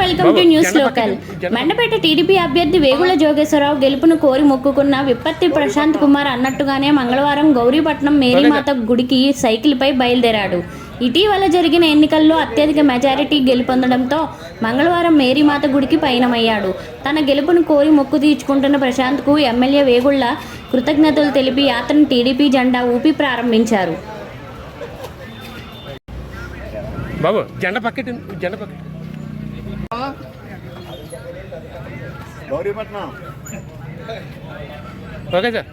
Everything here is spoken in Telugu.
Welcome to news local. Mandapeta TDP అభ్యర్థి వేగుల జోగేశ్వరరావు గెలుపును కోరి మొక్కుకున్న విప్పత్తి ప్రశాంత్ కుమార్ అన్నట్టుగానే మంగళవారం గౌరీపట్నం మేరీమాత గుడికి సైకిల్పై బయలుదేరాడు. ఇటీవల జరిగిన ఎన్నికల్లో అత్యధిక మెజారిటీ గెలుపొందడంతో మంగళవారం మేరీమాత గుడికి పయనమయ్యాడు. తన గెలుపును కోరి మొక్కు తీర్చుకుంటున్న ప్రశాంత్కు ఎమ్మెల్యే వేగుళ్ల కృతజ్ఞతలు తెలిపి యాత్రను టీడీపీ జెండా ఊపి ప్రారంభించారు. బాబు జెండా పక్కటి జెండా పక్కటి గౌరీపట్నం. Okay sir.